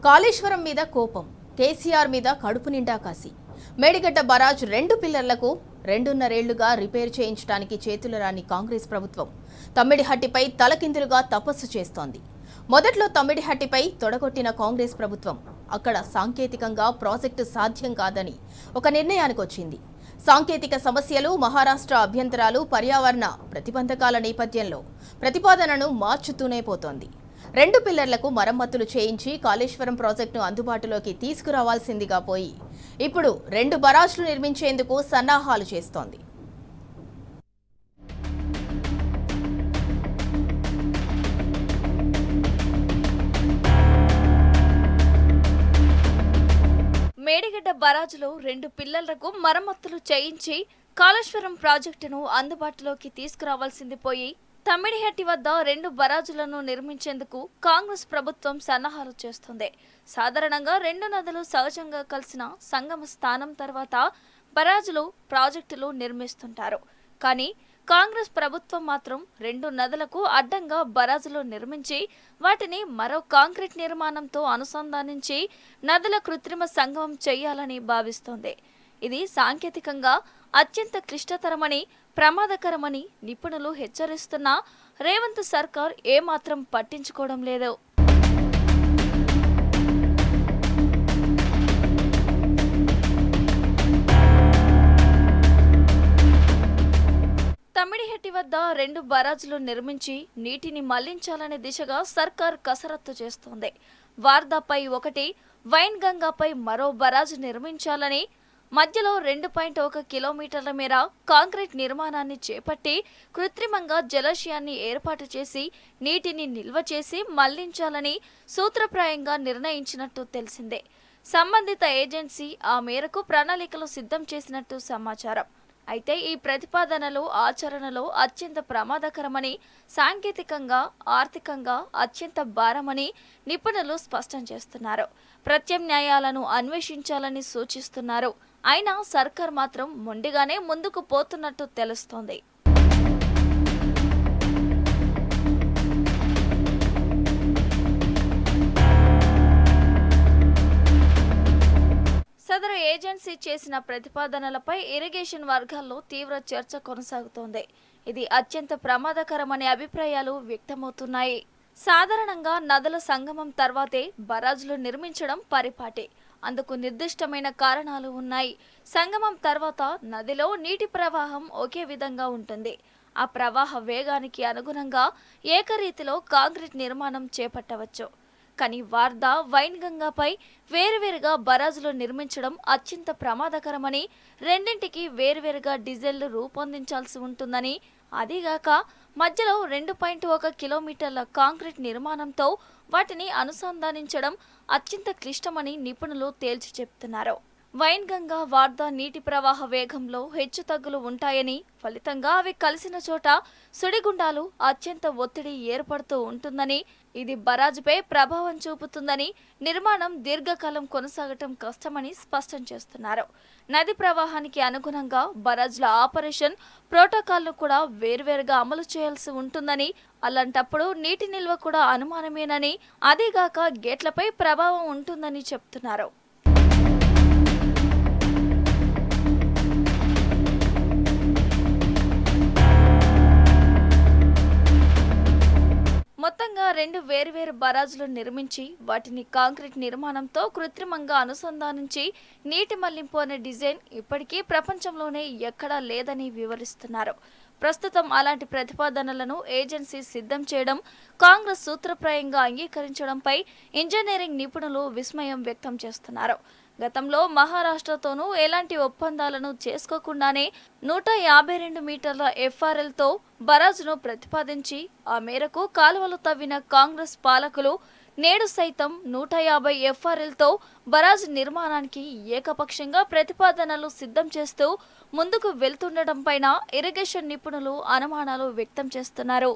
కాళేశ్వరం మీద కోపం, కేసీఆర్ మీద కడుపు నిండా కాసి. మేడిగడ్డ బరాజ్ 2 పిల్లర్లకు 2.5 ఏళ్లుగా రిపేర్ చేయించడానికి చేతులు రాని కాంగ్రెస్ ప్రభుత్వం తమ్మిడిహట్టిపై తలకిందులుగా తపస్సు చేస్తోంది. మొదట్లో తమ్మిడిహట్టిపై తొడగొట్టిన కాంగ్రెస్ ప్రభుత్వం అక్కడ సాంకేతికంగా ప్రాజెక్టు సాధ్యం కాదని ఒక నిర్ణయానికి వచ్చింది. సాంకేతిక సమస్యలు, మహారాష్ట్ర అభ్యంతరాలు, పర్యావరణ ప్రతిబంధకాల నేపథ్యంలో ప్రతిపాదనను మార్చుతూనే పోతోంది. 2 పిల్లర్లకు మరమ్మతులు చేయించి కాళేశ్వరం ప్రాజెక్టును అందుబాటులోకి తీసుకురావాల్సిందిగా పోయి ఇప్పుడు 2 బరాజ్లు నిర్మించేందుకు సన్నాహాలు చేస్తోంది. మేడిగడ్డ బరాజ్లో 2 పిల్లర్లకు మరమ్మతులు చేయించి కాళేశ్వరం ప్రాజెక్టును అందుబాటులోకి తీసుకురావాల్సింది పోయి తమ్మిడిహట్టి వద్ద 2 బరాజులను నిర్మించేందుకు కాంగ్రెస్ ప్రభుత్వం సన్నాహాలు చేస్తుంది. సాధారణంగా 2 నదులు సహజంగా కలిసిన సంగమ స్థానం తర్వాత బరాజులు ప్రాజెక్టులు నిర్మిస్తుంటారు. కానీ కాంగ్రెస్ ప్రభుత్వం మాత్రం 2 నదులకు అడ్డంగా బరాజులు నిర్మించి వాటిని మరో కాంక్రీట్ నిర్మాణంతో అనుసంధానించి నదుల కృత్రిమ సంగమం చేయాలని భావిస్తోంది. ఇది సాంకేతికంగా అత్యంత క్లిష్టతరమని, ప్రమాదకరమని నిపుణులు హెచ్చరిస్తున్నా రేవంత్ సర్కార్ ఏమాత్రం పట్టించుకోవడం లేదు. తమ్మిడిహట్టి వద్ద 2 బరాజులు నిర్మించి నీటిని మళ్లించాలనే దిశగా సర్కార్ కసరత్తు చేస్తోంది. వార్దాపై 1, వైన్ గంగాపై మరో బరాజు నిర్మించాలని, మధ్యలో 2.1 కిలోమీటర్ల మేర కాంక్రీట్ నిర్మాణాన్ని చేపట్టి కృత్రిమంగా జలాశయాన్ని ఏర్పాటు చేసి నీటిని నిల్వ చేసి మళ్లించాలని సూత్రప్రాయంగా నిర్ణయించినట్టు తెలిసిందే. సంబంధిత ఏజెన్సీ ఆ మేరకు ప్రణాళికలు సిద్ధం చేసినట్టు సమాచారం. అయితే ఈ ప్రతిపాదనలు ఆచరణలో అత్యంత ప్రమాదకరమని, సాంకేతికంగా, ఆర్థికంగా అత్యంత భారమని నిపుణులు స్పష్టం చేస్తున్నారు. ప్రత్యామ్నాయాలను అన్వేషించాలని సూచిస్తున్నారు. అయినా సర్కార్ మాత్రం మొండిగానే ముందుకు పోతున్నట్టు తెలుస్తోంది. సదరు ఏజెన్సీ చేసిన ప్రతిపాదనలపై ఇరిగేషన్ వర్గాల్లో తీవ్ర చర్చ కొనసాగుతోంది. ఇది అత్యంత ప్రమాదకరమనే అభిప్రాయాలు వ్యక్తమవుతున్నాయి. సాధారణంగా నదుల సంగమం తర్వాతే బరాజులు నిర్మించడం పరిపాటి. అందుకు నిర్దిష్టమైన కారణాలు ఉన్నాయి. సంగమం తర్వాత నదిలో నీటి ప్రవాహం ఒకే విధంగా ఉంటుంది. ఆ ప్రవాహ వేగానికి అనుగుణంగా ఏకరీతిలో కాంక్రీట్ నిర్మాణం చేపట్టవచ్చు. కానీ వార్దా, వైన్ గంగాపై వేరువేరుగా బరాజులు నిర్మించడం అత్యంత ప్రమాదకరమని, రెండింటికి వేరువేరుగా డిజైన్లు రూపొందించాల్సి ఉంటుందని, అదీగాక మధ్యలో 2.1 కిలోమీటర్ల కాంక్రీట్ నిర్మాణంతో వాటిని అనుసంధానించడం అత్యంత క్లిష్టమని నిపుణులు తేల్చి చెప్తున్నారు. వైన్ గంగా, వార్దా నీటి ప్రవాహ వేగంలో హెచ్చుతగ్గులు ఉంటాయని, ఫలితంగా అవి కలిసిన చోట సుడిగుండాలు, అత్యంత ఒత్తిడి ఏర్పడుతూ ఉంటుందని, ఇది బరాజుపై ప్రభావం చూపుతుందని, నిర్మాణం దీర్ఘకాలం కొనసాగటం కష్టమని స్పష్టం చేస్తున్నారు. నది ప్రవాహానికి అనుగుణంగా బరాజుల ఆపరేషన్ ప్రోటోకాల్ను కూడా వేర్వేరుగా అమలు చేయాల్సి ఉంటుందని, అలాంటప్పుడు నీటి నిల్వ కూడా అనుమానమేనని, అదీగాక గేట్లపై ప్రభావం ఉంటుందని చెప్తున్నారు. మొత్తంగా 2 వేర్వేరు బరాజులు నిర్మించి వాటిని కాంక్రీట్ నిర్మాణంతో కృత్రిమంగా అనుసంధానించి నీటి మళ్లింపు అనే డిజైన్ ఇప్పటికీ ప్రపంచంలోనే ఎక్కడా లేదని వివరిస్తున్నారు. ప్రస్తుతం అలాంటి ప్రతిపాదనలను ఏజెన్సీ సిద్ధం చేయడం, కాంగ్రెస్ సూత్రప్రాయంగా అంగీకరించడంపై ఇంజనీరింగ్ నిపుణులు విస్మయం వ్యక్తం చేస్తున్నారు. గతంలో మహారాష్ట్రతోనూ ఎలాంటి ఒప్పందాలను చేసుకోకుండానే 152 మీటర్ల ఎఫ్ఆర్ఎల్తో బరాజును ప్రతిపాదించి ఆ మేరకు కాలువలు తవ్విన కాంగ్రెస్ పాలకులు నేడు సైతం 150 ఎఫ్ఆర్ఎల్తో బరాజు నిర్మాణానికి ఏకపక్షంగా ప్రతిపాదనలు సిద్ధం చేస్తూ ముందుకు వెళ్తుండటంపైన ఇరిగేషన్ నిపుణులు అనుమానాలు వ్యక్తం చేస్తున్నారు.